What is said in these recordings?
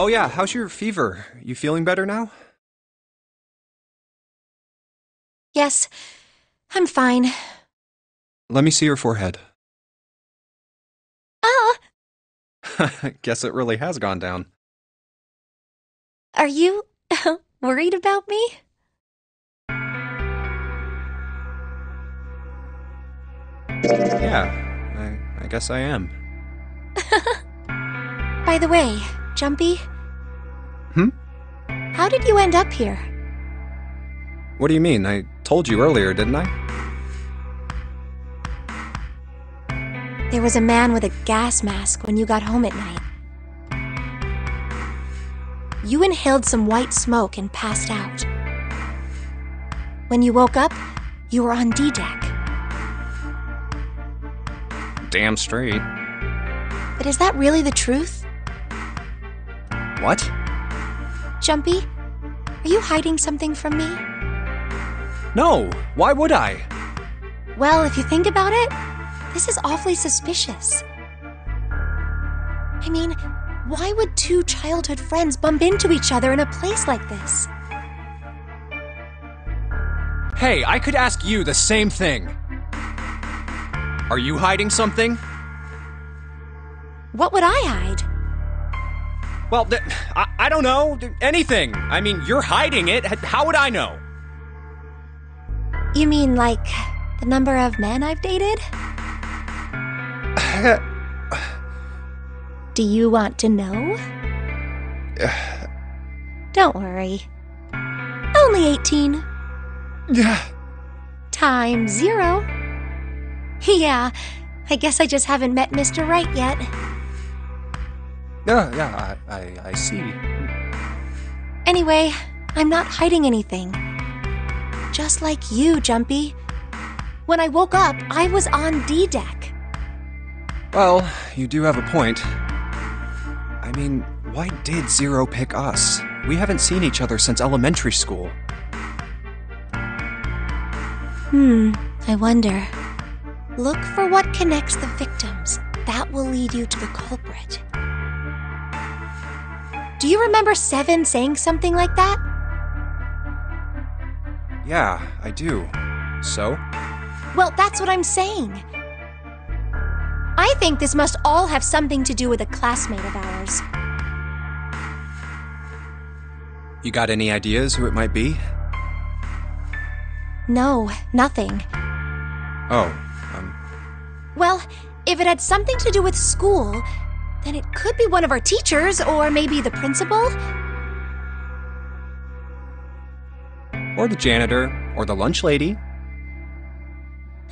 Oh yeah, how's your fever? You feeling better now? Yes, I'm fine. Let me see your forehead. Ah, Guess it really has gone down. are you worried about me? Yeah, I guess I am. By the way, Jumpy, Hmm? how did you end up here? What do you mean? I told you earlier, didn't I? There was a man with a gas mask when you got home at night. You inhaled some white smoke and passed out. When you woke up, you were on D-deck. Damn straight. But is that really the truth? What? Jumpy, are you hiding something from me? No, why would I? Well, if you think about it, this is awfully suspicious. I mean, why would two childhood friends bump into each other in a place like this? Hey, I could ask you the same thing. Are you hiding something? What would I hide? Well, I don't know. Anything. I mean, you're hiding it. How would I know? You mean like the number of men I've dated? Do you want to know? Don't worry. Only 18. Times 0. Yeah, I guess I just haven't met Mr. Right yet. Yeah, I see. Anyway, I'm not hiding anything. Just like you, Jumpy. When I woke up, I was on D-deck. Well, you do have a point. I mean, why did Zero pick us? We haven't seen each other since elementary school. I wonder. Look for what connects the victims. That will lead you to the culprit. Do you remember Seven saying something like that? Yeah, I do. So? Well, that's what I'm saying. I think this must all have something to do with a classmate of ours. You got any ideas who it might be? No, nothing. Oh, Well, if it had something to do with school, then it could be one of our teachers or maybe the principal. or the janitor, or the lunch lady.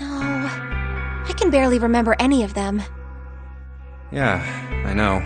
No, I can barely remember any of them. Yeah, I know.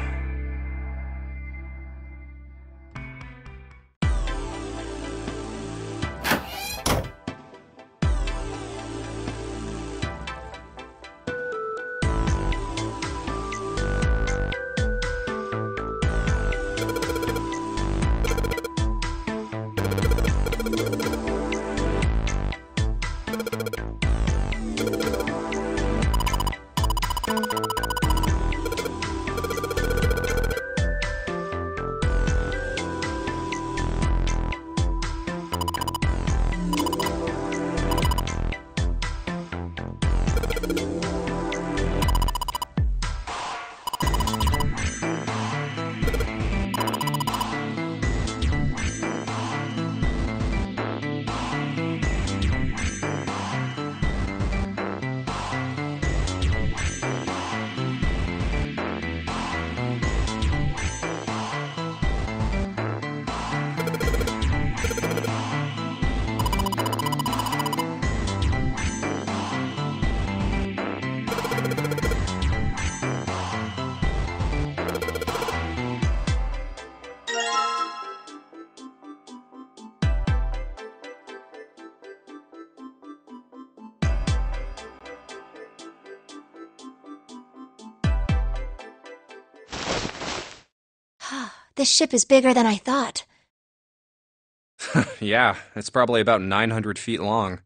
This ship is bigger than I thought. Yeah, it's probably about 900 feet long.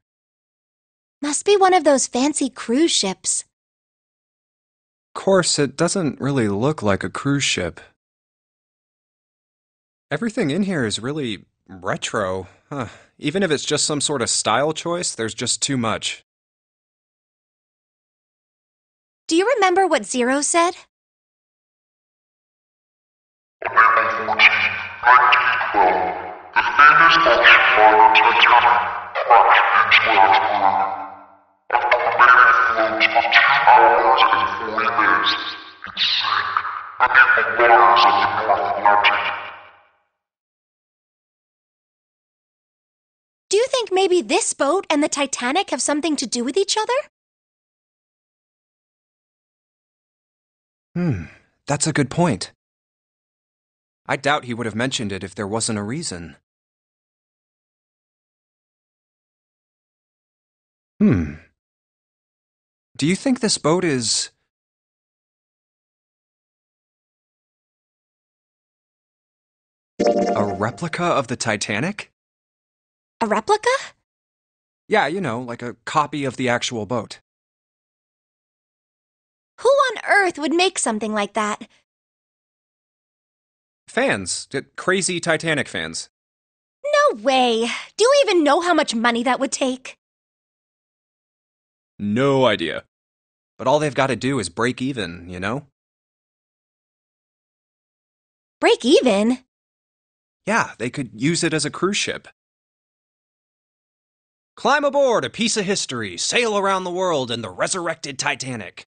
Must be one of those fancy cruise ships. Of course, it doesn't really look like a cruise ship. Everything in here is really retro. Huh. Even if it's just some sort of style choice, there's just too much. Do you remember what Zero said? On April 14, 1912, the famous ocean liner Titanic crashed into Earth's moon. After remaining afloat for 2 hours and 40 minutes, it sank beneath the waters of the North Atlantic. Do you think maybe this boat and the Titanic have something to do with each other? That's a good point. I doubt he would have mentioned it if there wasn't a reason. Do you think this boat is... a replica of the Titanic? A replica? Yeah, you know, like a copy of the actual boat. Who on earth would make something like that? Fans. Crazy Titanic fans. No way! Do you even know how much money that would take? No idea. But all they've got to do is break even, you know? Break even? Yeah, they could use it as a cruise ship. Climb aboard a piece of history, sail around the world in the resurrected Titanic.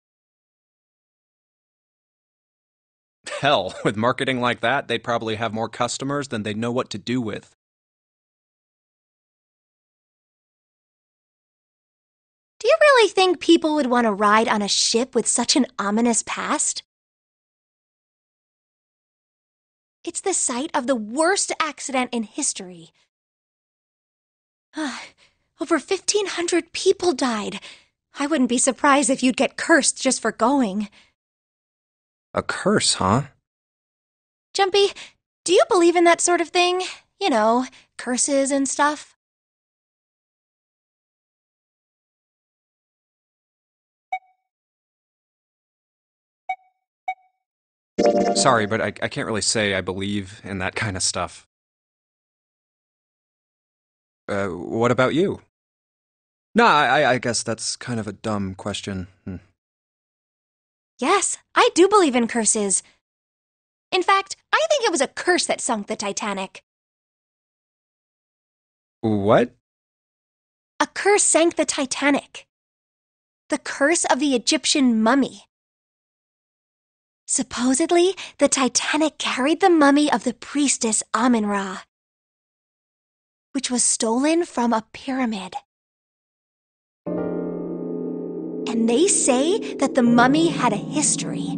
Hell, with marketing like that, they'd probably have more customers than they'd know what to do with. Do you really think people would want to ride on a ship with such an ominous past? It's the site of the worst accident in history. Over 1,500 people died. I wouldn't be surprised if you'd get cursed just for going. A curse, huh? Jumpy, do you believe in that sort of thing? You know, curses and stuff? Sorry, but I can't really say I believe in that kind of stuff. What about you? Nah, I guess that's kind of a dumb question. Yes, I do believe in curses. In fact, I think it was a curse that sunk the Titanic. What? A curse sank the Titanic. The curse of the Egyptian mummy. Supposedly, the Titanic carried the mummy of the priestess Amun-Ra, which was stolen from a pyramid. And they say that the mummy had a history.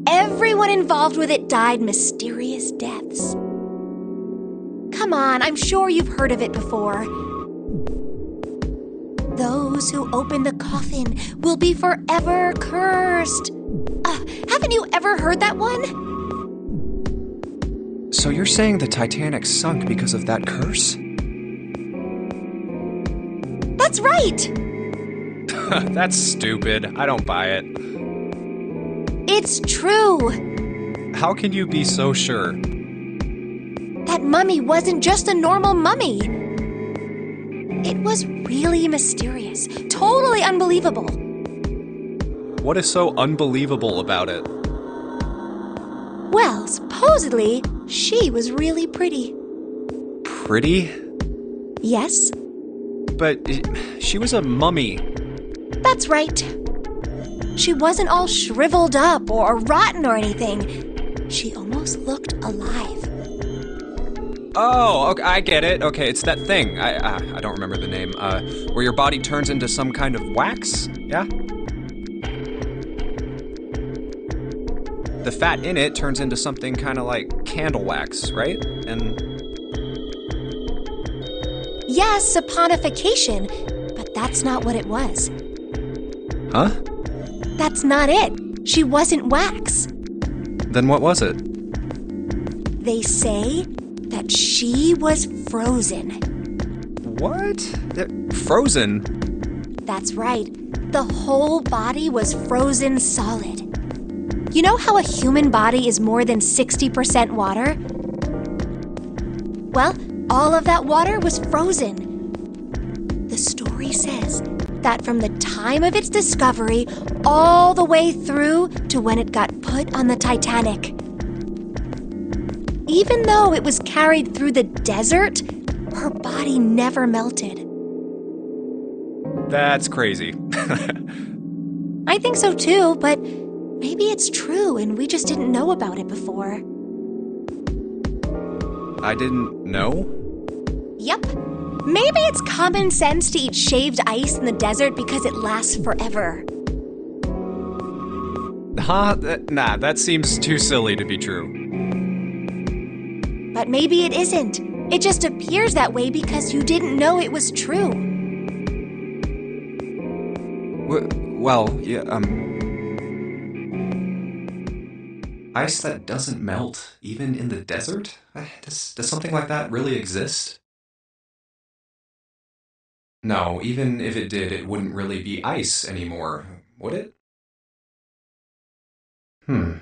Everyone involved with it died mysterious deaths. Come on, I'm sure you've heard of it before. Those who open the coffin will be forever cursed. Haven't you ever heard that one? So you're saying the Titanic sunk because of that curse? That's right! That's stupid. I don't buy it. It's true! How can you be so sure? That mummy wasn't just a normal mummy. It was really mysterious, totally unbelievable. What is so unbelievable about it? Well, supposedly, she was really pretty. Pretty? Yes? But she was a mummy. That's right. She wasn't all shriveled up or rotten or anything. She almost looked alive. Oh, okay, I get it. Okay, it's that thing. I don't remember the name. Where your body turns into some kind of wax? Yeah? The fat in it turns into something kind of like candle wax, right? And... Yes, saponification, but that's not what it was. Huh? That's not it. She wasn't wax. Then what was it? They say that she was frozen. What? Frozen? That's right. The whole body was frozen solid. You know how a human body is more than 60% water? Well, all of that water was frozen. The story says that from the time of its discovery all the way through to when it got put on the Titanic. Even though it was carried through the desert, her body never melted. That's crazy. I think so too, but maybe it's true and we just didn't know about it before. I didn't know? Yup. Maybe it's common sense to eat shaved ice in the desert because it lasts forever. Huh? Nah, that seems too silly to be true. But maybe it isn't. It just appears that way because you didn't know it was true. Well, yeah, ice that doesn't melt, even in the desert? Does something like that really exist? No, even if it did, it wouldn't really be ice anymore, would it? Hmm.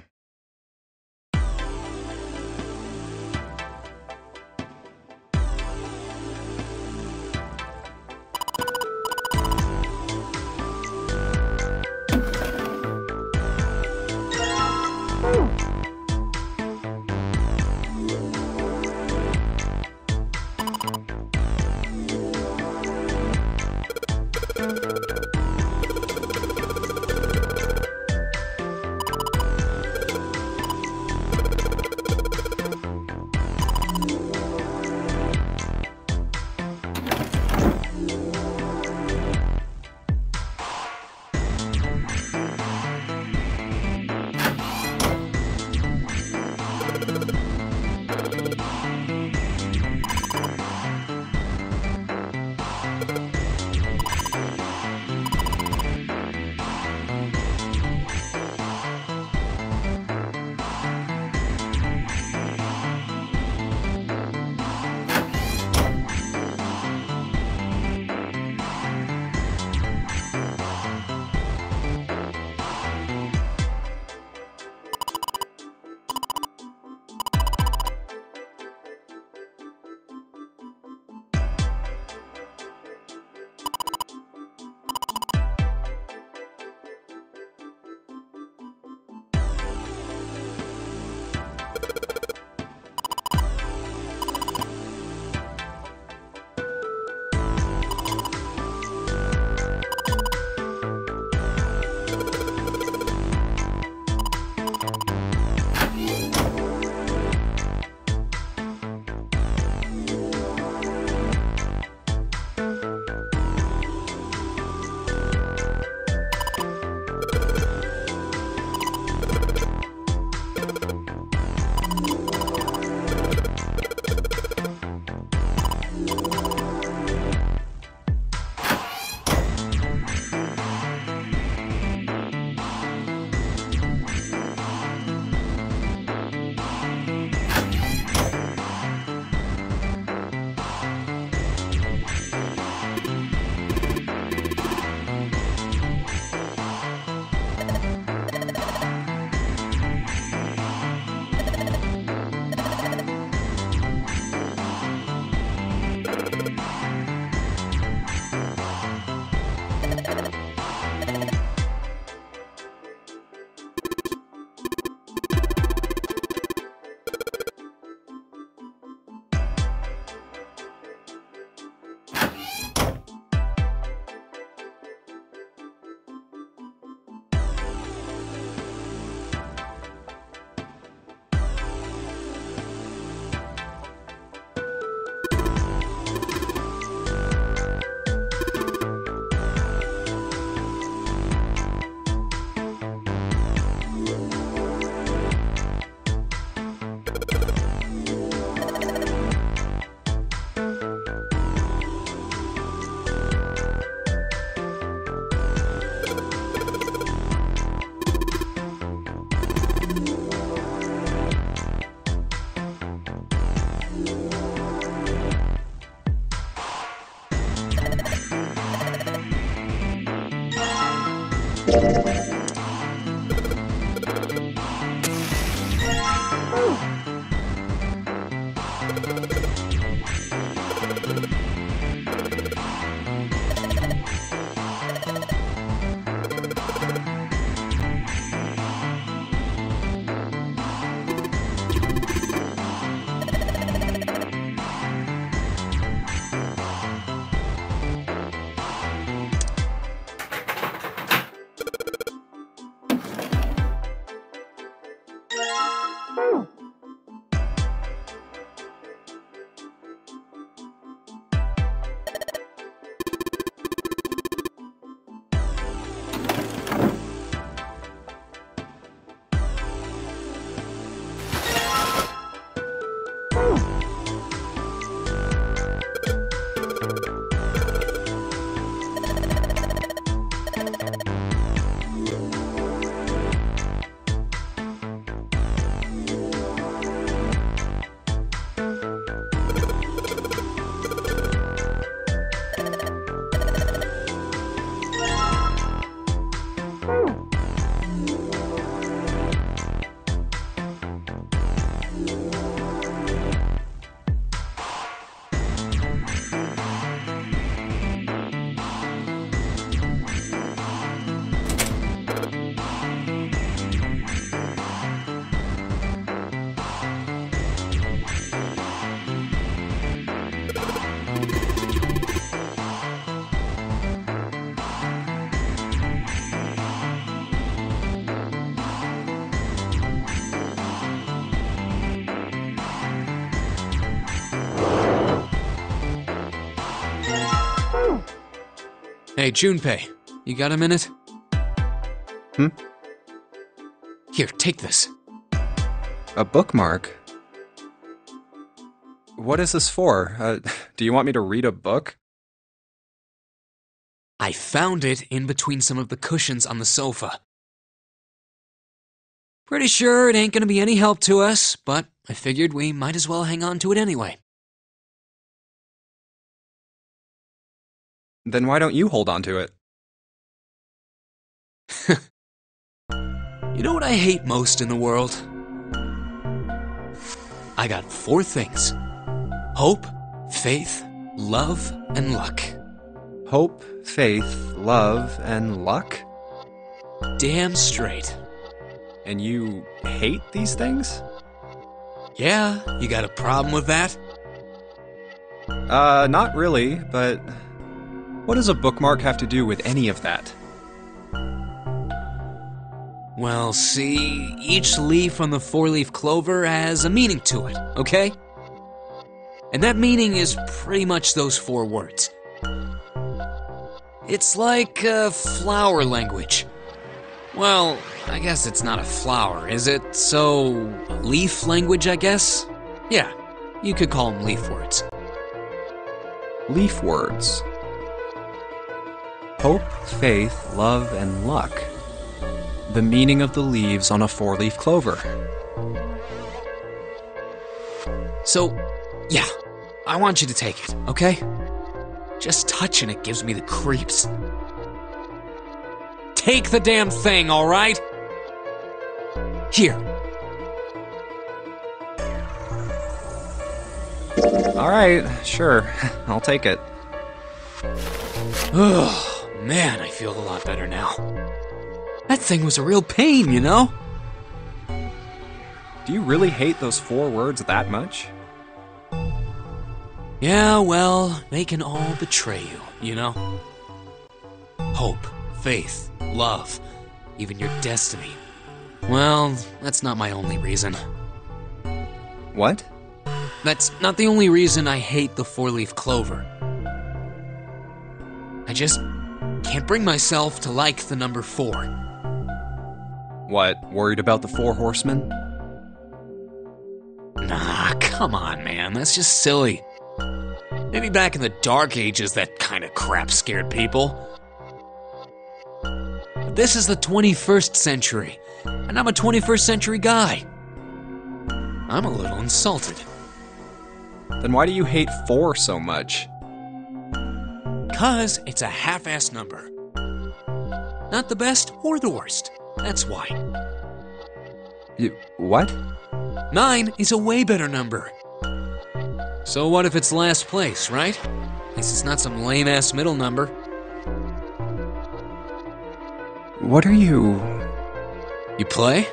Hey, Junpei, you got a minute? Hmm? Here, take this. A bookmark? What is this for? Do you want me to read a book? I found it in between some of the cushions on the sofa. Pretty sure it ain't gonna be any help to us, but I figured we might as well hang on to it anyway. Then why don't you hold on to it? You know what I hate most in the world? I got 4 things. Hope, faith, love, and luck. Hope, faith, love, and luck? Damn straight. And you hate these things? Yeah, you got a problem with that? Not really, but what does a bookmark have to do with any of that? Well, see, each leaf on the 4-leaf clover has a meaning to it, okay? And that meaning is pretty much those 4 words. It's like flower language. Well, I guess it's not a flower, is it? So, leaf language, I guess? Yeah, you could call them leaf words. Leaf words. Hope, faith, love, and luck. The meaning of the leaves on a 4-leaf clover. So, yeah, I want you to take it, okay? Just touching it gives me the creeps. Take the damn thing, alright? Here. Alright, sure. I'll take it. Oh, man, I feel a lot better now. That thing was a real pain, you know? Do you really hate those 4 words that much? Yeah, well, they can all betray you, you know? Hope, faith, love, even your destiny. Well, that's not my only reason. What? That's not the only reason I hate the 4-leaf clover. I just can't bring myself to like the number 4. What, worried about the 4 horsemen? Nah, come on, man, that's just silly. Maybe back in the Dark Ages that kind of crap scared people. But this is the 21st century, and I'm a 21st century guy. I'm a little insulted. Then why do you hate 4 so much? 'Cause it's a half-ass number. Not the best or the worst. That's why. What? 9 is a way better number. So what if it's last place, right? At least it's not some lame-ass middle number. What are you... You play?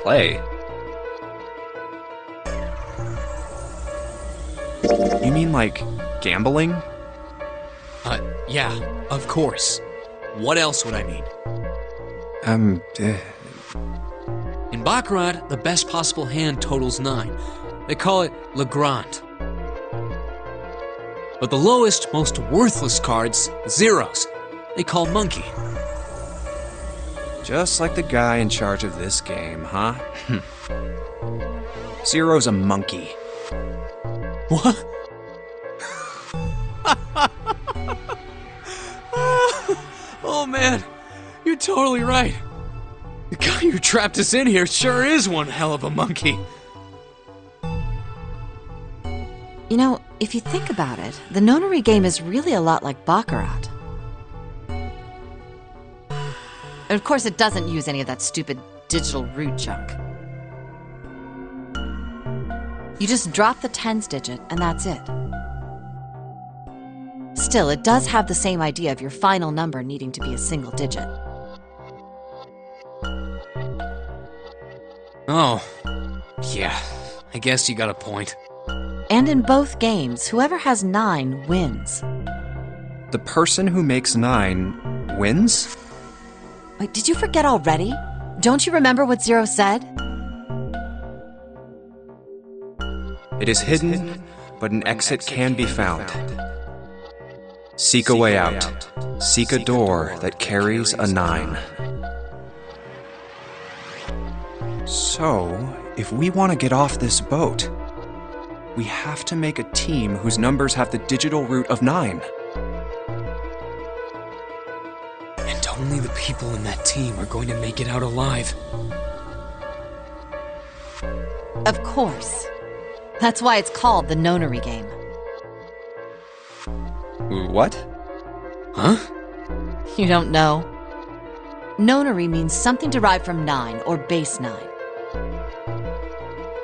play? You mean like gambling? Yeah, of course. What else would I mean? In Baccarat, the best possible hand totals 9. They call it Le Grand. But the lowest, most worthless cards, zeros, they call Monkey. Just like the guy in charge of this game, huh? Zero's a monkey. What? Oh man, you're totally right. The guy who trapped us in here sure is one hell of a monkey. You know, if you think about it, the nonary game is really a lot like Baccarat. And of course, it doesn't use any of that stupid digital root junk. You just drop the tens digit, and that's it. Still, it does have the same idea of your final number needing to be a single digit. Oh, yeah, I guess you got a point. And in both games, whoever has 9 wins. The person who makes 9 wins? Wait, did you forget already? Don't you remember what Zero said? It is hidden, but an exit can be found. Seek a way out. Seek a door that carries a 9. So, if we want to get off this boat, we have to make a team whose numbers have the digital root of 9. And only the people in that team are going to make it out alive. Of course. That's why it's called the nonary game. What? Huh? You don't know? Nonary means something derived from 9 or base 9.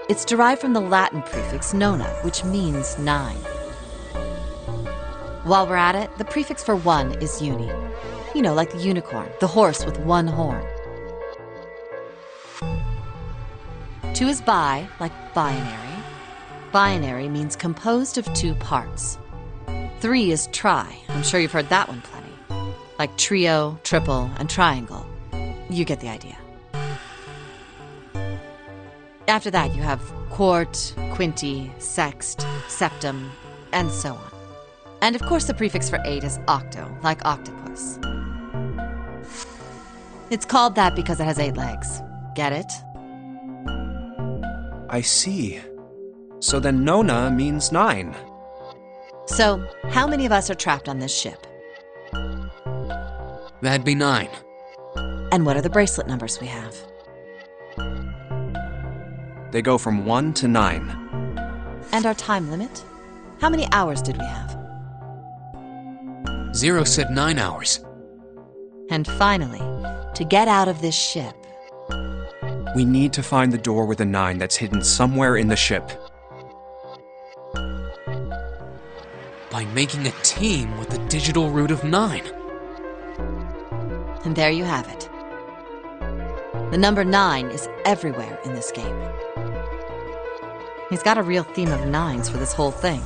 It's derived from the Latin prefix nona, which means 9. While we're at it, the prefix for 1 is uni. You know, like the unicorn, the horse with 1 horn. 2 is bi, like binary. Binary means composed of 2 parts. 3 is tri. I'm sure you've heard that one plenty. Like trio, triple, and triangle. You get the idea. After that, you have quart, quinti, sext, septum, and so on. And of course, the prefix for 8 is octo, like octopus. It's called that because it has 8 legs. Get it? I see. So then Nona means 9. So, how many of us are trapped on this ship? That'd be 9. And what are the bracelet numbers we have? They go from 1 to 9. And our time limit? How many hours did we have? 0 said 9 hours. And finally, to get out of this ship, We need to find the door with a 9 that's hidden somewhere in the ship. By making a team with the digital root of 9. and there you have it. The number 9 is everywhere in this game. He's got a real theme of 9s for this whole thing.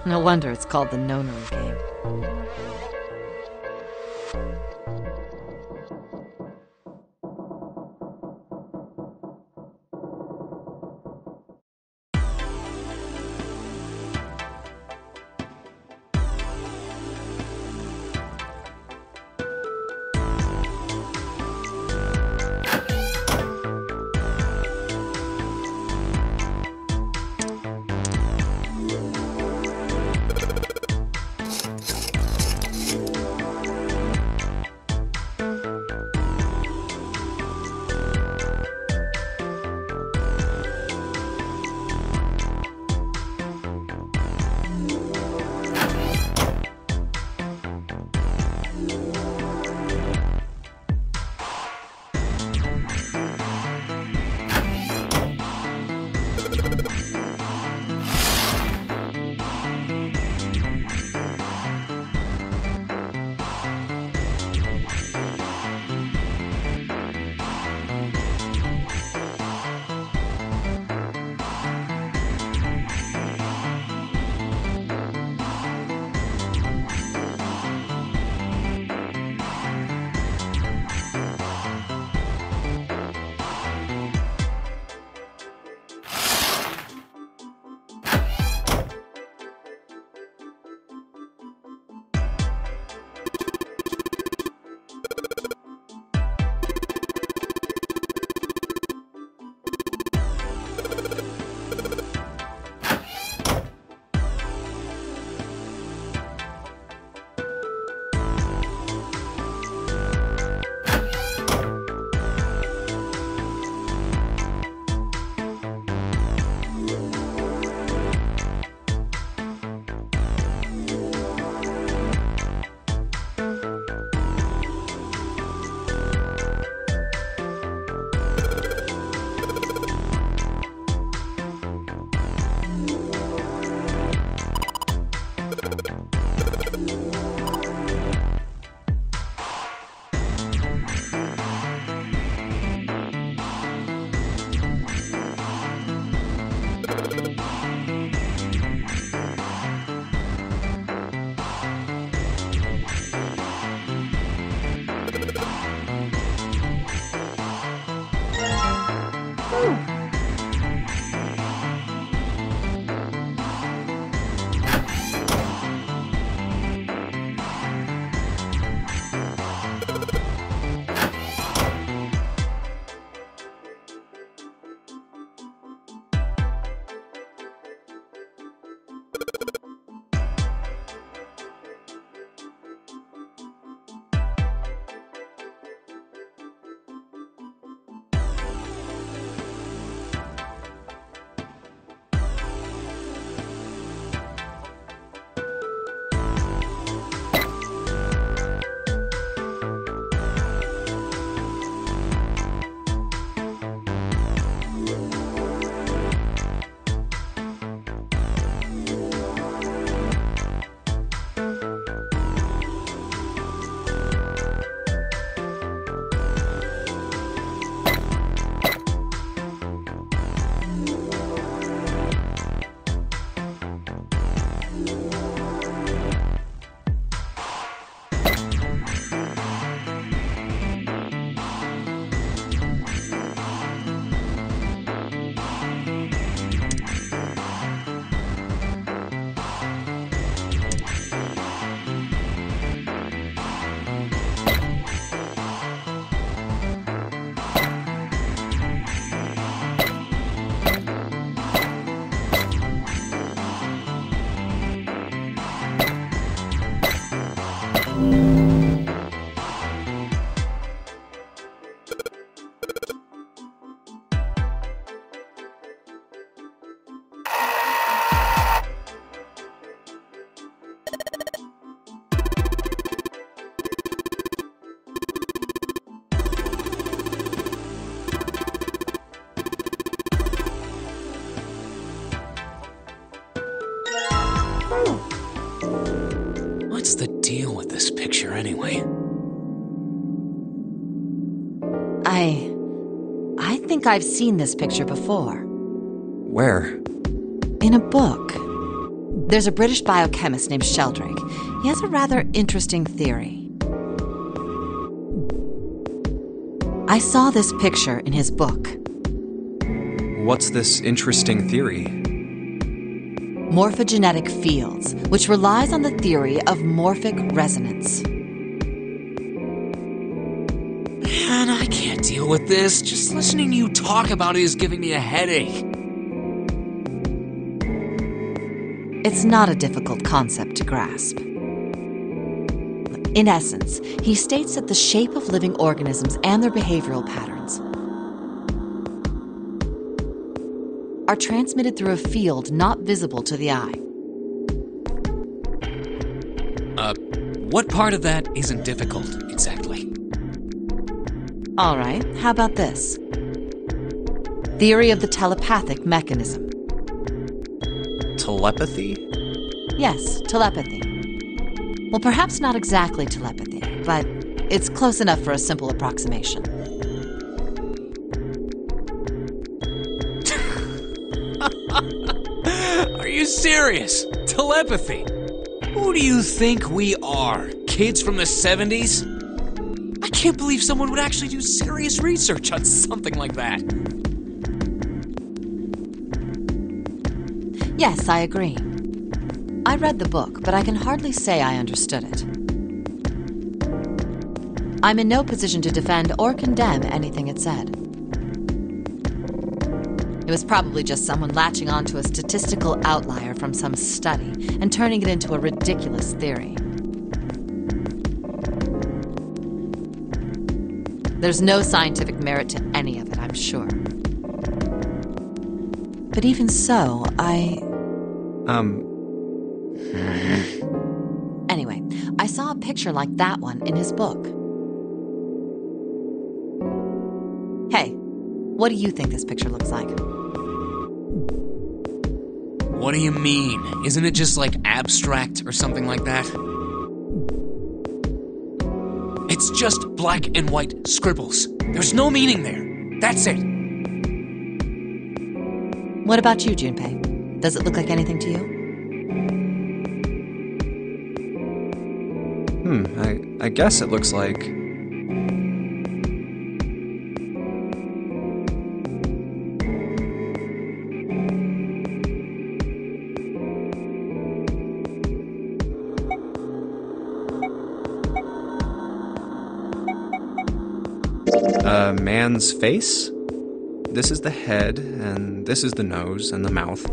No wonder it's called the nonary game. What's the deal with this picture anyway? I think I've seen this picture before. Where? In a book. There's a British biochemist named Sheldrake. He has a rather interesting theory. I saw this picture in his book. What's this interesting theory? Morphogenetic fields, which relies on the theory of morphic resonance. Man, I can't deal with this. Just listening to you talk about it is giving me a headache. It's not a difficult concept to grasp. In essence, he states that the shape of living organisms and their behavioral patterns are transmitted through a field not visible to the eye. What part of that isn't difficult, exactly? All right, how about this? Theory of the telepathic mechanism. Telepathy? Yes, telepathy. Well, perhaps not exactly telepathy, but it's close enough for a simple approximation. Are you serious? Telepathy? Who do you think we are? Kids from the 70s? I can't believe someone would actually do serious research on something like that. Yes, I agree. I read the book, but I can hardly say I understood it. I'm in no position to defend or condemn anything it said. It was probably just someone latching onto a statistical outlier from some study and turning it into a ridiculous theory. There's no scientific merit to any of it, I'm sure. But even so, Anyway, I saw a picture like that one in his book. Hey, what do you think this picture looks like? What do you mean? Isn't it just like abstract or something like that? It's just black and white scribbles. There's no meaning there. That's it. What about you, Junpei? Does it look like anything to you? I guess it looks like... a man's face? This is the head, and this is the nose and the mouth.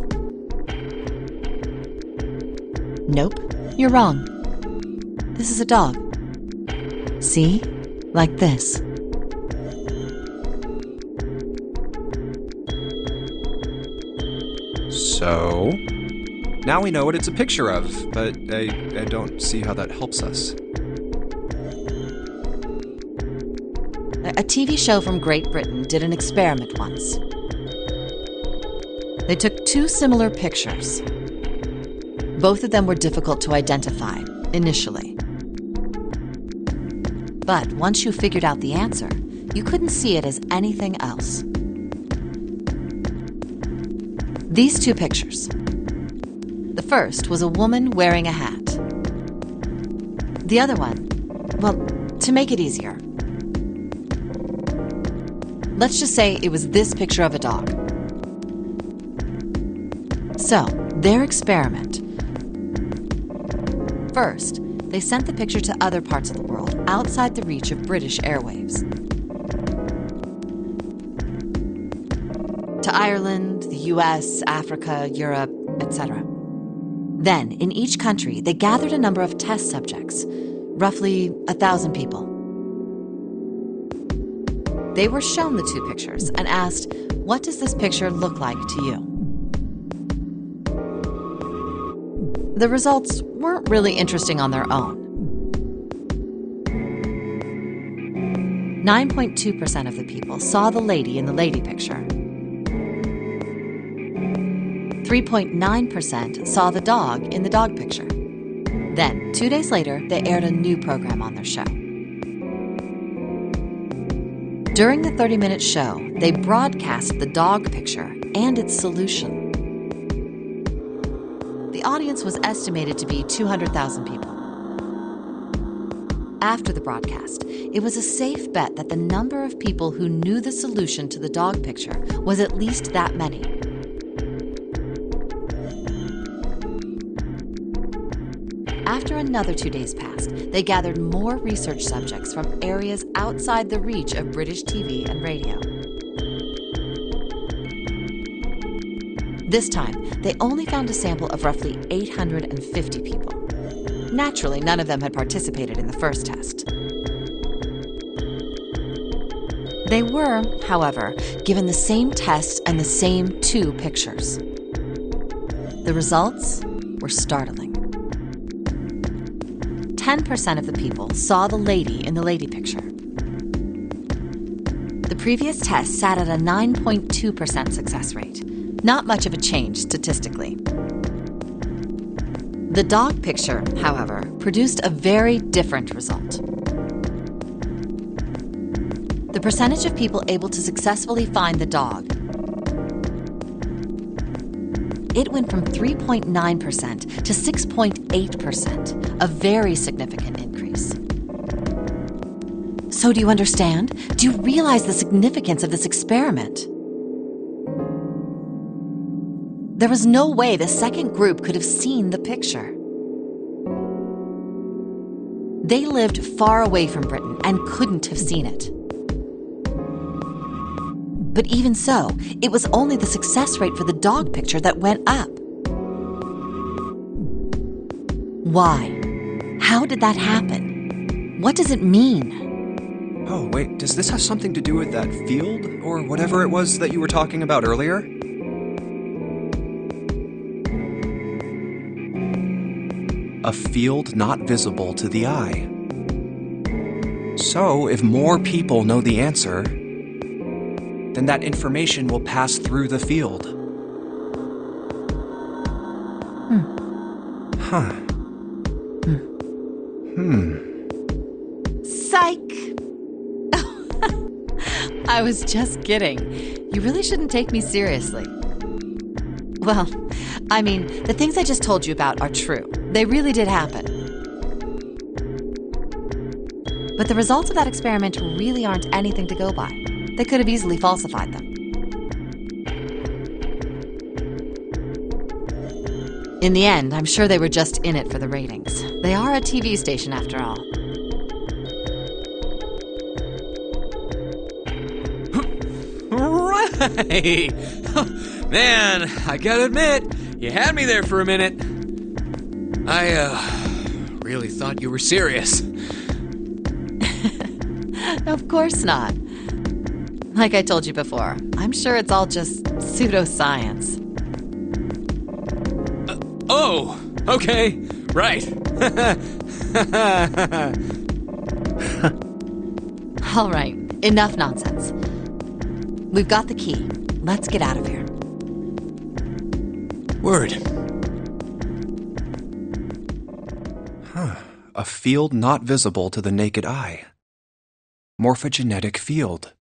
Nope, you're wrong. This is a dog. See? Like this. So... now we know what it's a picture of, but I don't see how that helps us. A TV show from Great Britain did an experiment once. They took two similar pictures. Both of them were difficult to identify, initially. But once you figured out the answer, you couldn't see it as anything else. These two pictures. The first was a woman wearing a hat. The other one, well, to make it easier, let's just say it was this picture of a dog. So, their experiment. First, they sent the picture to other parts of the world, outside the reach of British airwaves. To Ireland, the US, Africa, Europe, etc. Then, in each country, they gathered a number of test subjects, roughly 1,000 people. They were shown the two pictures and asked, "What does this picture look like to you?" The results weren't really interesting on their own. 9.2% of the people saw the lady in the lady picture. 3.9% saw the dog in the dog picture. Then, 2 days later, they aired a new program on their show. During the 30-minute show, they broadcast the dog picture and its solution. The audience was estimated to be 200,000 people. After the broadcast, it was a safe bet that the number of people who knew the solution to the dog picture was at least that many. After another 2 days passed, they gathered more research subjects from areas outside the reach of British TV and radio. This time, they only found a sample of roughly 850 people. Naturally, none of them had participated in the first test. They were, however, given the same test and the same two pictures. The results were startling. 10% of the people saw the lady in the lady picture. The previous test sat at a 9.2% success rate. Not much of a change statistically. The dog picture, however, produced a very different result. The percentage of people able to successfully find the dog, it went from 3.9% to 6.8%, a very significant increase. So do you understand? Do you realize the significance of this experiment? There was no way the second group could have seen the picture. They lived far away from Britain and couldn't have seen it. But even so, it was only the success rate for the dog picture that went up. Why? How did that happen? What does it mean? Oh, wait, does this have something to do with that field, or whatever it was that you were talking about earlier? A field not visible to the eye. So, if more people know the answer, then that information will pass through the field. Psych! I was just kidding. You really shouldn't take me seriously. Well, I mean, the things I just told you about are true. They really did happen. But the results of that experiment really aren't anything to go by. They could have easily falsified them. In the end, I'm sure they were just in it for the ratings. They are a TV station after all. Right! Man, I gotta admit, you had me there for a minute. I, really thought you were serious. Of course not. Like I told you before, I'm sure it's all just pseudoscience. Oh, okay, right. All right, enough nonsense. We've got the key. Let's get out of here. Word. A field not visible to the naked eye. Morphogenetic field.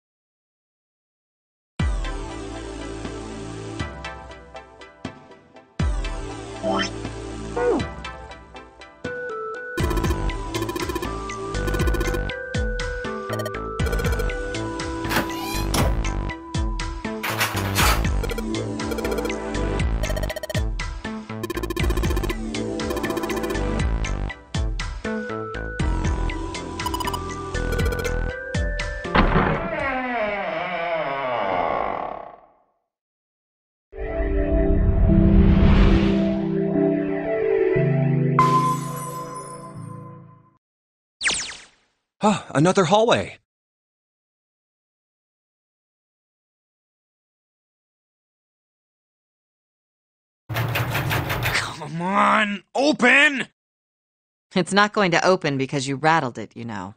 Huh, another hallway. Come on, open! It's not going to open because you rattled it, you know.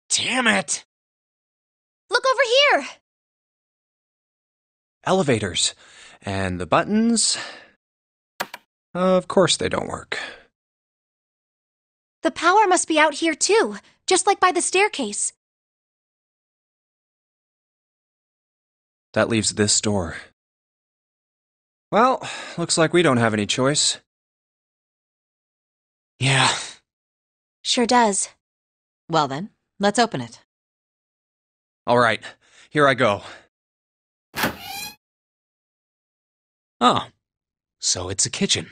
Damn it! Look over here! Elevators. And the buttons... Of course they don't work. The power must be out here too, just like by the staircase. That leaves this door. Well, looks like we don't have any choice. Yeah. Sure does. Well then, let's open it. All right, here I go. Oh, so it's a kitchen.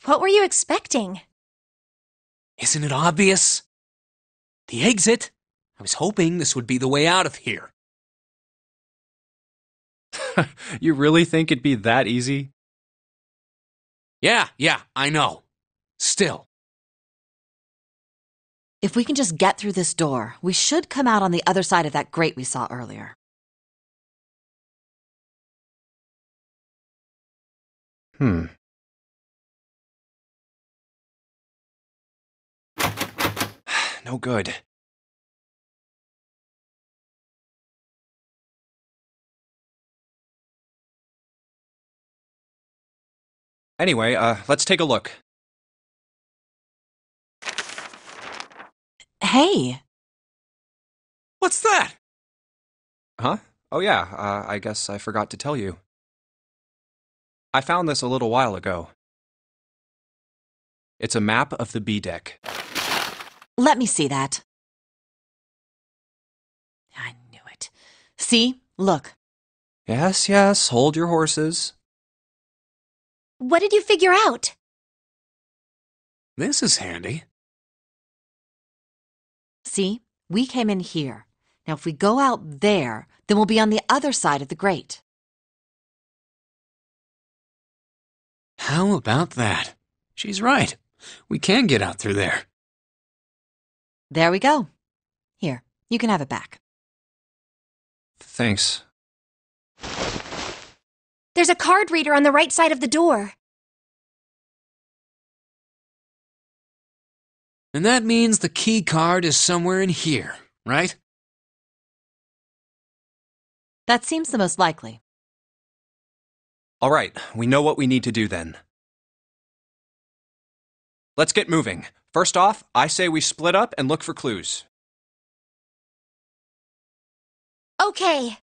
What were you expecting? Isn't it obvious? The exit. I was hoping this would be the way out of here. You really think it'd be that easy? Yeah, I know. Still. If we can just get through this door, we should come out on the other side of that grate we saw earlier. No good. Anyway, let's take a look. Hey! What's that? Huh? Oh yeah, I guess I forgot to tell you. I found this a little while ago. It's a map of the B deck. Let me see that. I knew it. See? Look. Yes, hold your horses. What did you figure out? This is handy. See? We came in here. Now if we go out there, then we'll be on the other side of the grate. How about that? She's right. We can get out through there. There we go. Here, you can have it back. Thanks. There's a card reader on the right side of the door. And that means the key card is somewhere in here, right? That seems the most likely. All right, we know what we need to do then. Let's get moving. First off, I say we split up and look for clues. Okay.